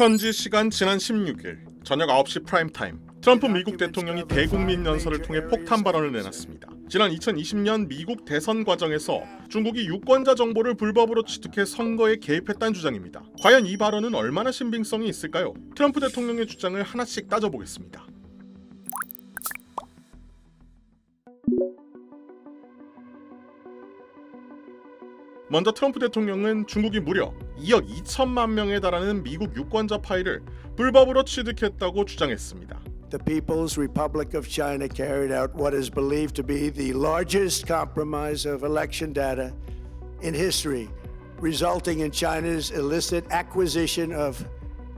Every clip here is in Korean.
현지 시간 지난 16일 저녁 9시 프라임타임, 트럼프 미국 대통령이 대국민 연설을 통해 폭탄 발언을 내놨습니다. 지난 2020년 미국 대선 과정에서 중국이 유권자 정보를 불법으로 취득해 선거에 개입했다는 주장입니다. 과연 이 발언은 얼마나 신빙성이 있을까요? 트럼프 대통령의 주장을 하나씩 따져보겠습니다. 먼저 트럼프 대통령은 중국이 무려 2억 2천만 명에 달하는 미국 유권자 파일을 불법으로 취득했다고 주장했습니다. The People's Republic of China carried out what is believed to be the largest compromise of election data in history, resulting in China's illicit acquisition of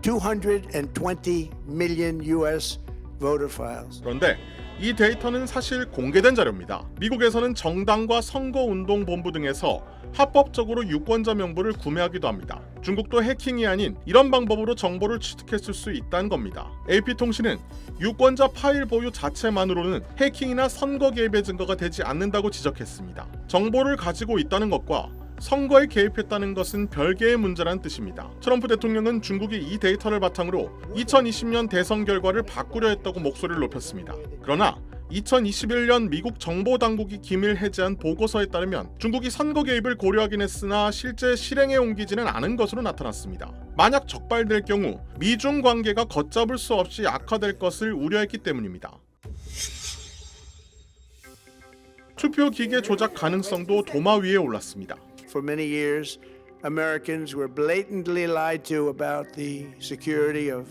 220 million US voter files. 그런데 이 데이터는 사실 공개된 자료입니다. 미국에서는 정당과 선거운동본부 등에서 합법적으로 유권자 명부를 구매하기도 합니다. 중국도 해킹이 아닌 이런 방법으로 정보를 취득했을 수 있다는 겁니다. AP통신은 유권자 파일 보유 자체만으로는 해킹이나 선거 개입의 증거가 되지 않는다고 지적했습니다. 정보를 가지고 있다는 것과 선거에 개입했다는 것은 별개의 문제라는 뜻입니다. 트럼프 대통령은 중국이 이 데이터를 바탕으로 2020년 대선 결과를 바꾸려 했다고 목소리를 높였습니다. 그러나 2021년 미국 정보당국이 기밀 해제한 보고서에 따르면 중국이 선거 개입을 고려하긴 했으나 실제 실행에 옮기지는 않은 것으로 나타났습니다. 만약 적발될 경우 미중 관계가 걷잡을 수 없이 악화될 것을 우려했기 때문입니다. 투표 기계 조작 가능성도 도마 위에 올랐습니다. For many years, Americans were blatantly lied to about the security of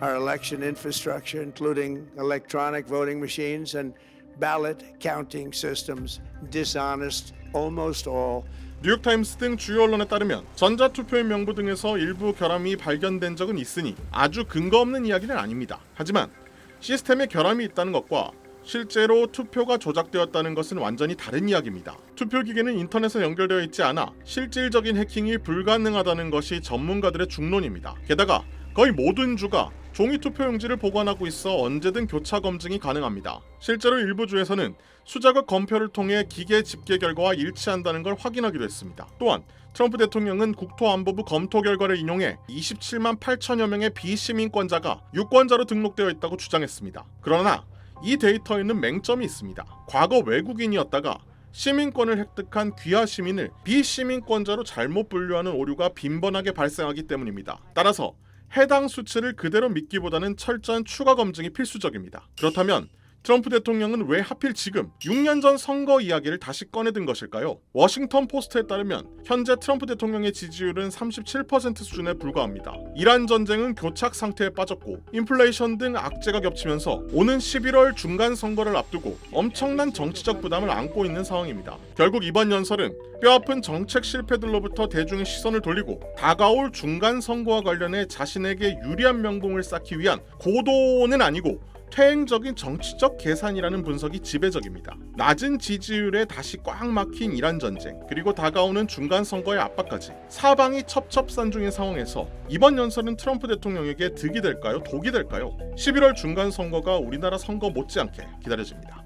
our election infrastructure, including electronic voting machines and ballot counting systems, dishonest almost all. 뉴욕타임스 등 주요 언론에 따르면 전자투표의 명부 등에서 일부 결함이 발견된 적은 있으니 아주 근거 없는 이야기는 아닙니다. 하지만 시스템에 결함이 있다는 것과 실제로 투표가 조작되었다는 것은 완전히 다른 이야기입니다. 투표 기계는 인터넷에 연결되어 있지 않아 실질적인 해킹이 불가능하다는 것이 전문가들의 중론입니다. 게다가 거의 모든 주가 종이 투표용지를 보관하고 있어 언제든 교차 검증이 가능합니다. 실제로 일부 주에서는 수작업 검표를 통해 기계 집계 결과와 일치한다는 걸 확인하기도 했습니다. 또한 트럼프 대통령은 국토안보부 검토 결과를 인용해 27만 8천여 명의 비시민권자가 유권자로 등록되어 있다고 주장했습니다. 그러나 이 데이터에는 맹점이 있습니다. 과거 외국인이었다가 시민권을 획득한 귀화 시민을 비시민권자로 잘못 분류하는 오류가 빈번하게 발생하기 때문입니다. 따라서 해당 수치를 그대로 믿기보다는 철저한 추가 검증이 필수적입니다. 그렇다면 트럼프 대통령은 왜 하필 지금 6년 전 선거 이야기를 다시 꺼내든 것일까요? 워싱턴 포스트에 따르면 현재 트럼프 대통령의 지지율은 37% 수준에 불과합니다. 이란 전쟁은 교착 상태에 빠졌고 인플레이션 등 악재가 겹치면서 오는 11월 중간 선거를 앞두고 엄청난 정치적 부담을 안고 있는 상황입니다. 결국 이번 연설은 뼈아픈 정책 실패들로부터 대중의 시선을 돌리고 다가올 중간 선거와 관련해 자신에게 유리한 명분을 쌓기 위한 고도는 아니고 퇴행적인 정치적 계산이라는 분석이 지배적입니다. 낮은 지지율에 다시 꽉 막힌 이란 전쟁, 그리고 다가오는 중간 선거의 압박까지 사방이 첩첩산중인 상황에서 이번 연설은 트럼프 대통령에게 득이 될까요? 독이 될까요? 11월 중간 선거가 우리나라 선거 못지않게 기다려집니다.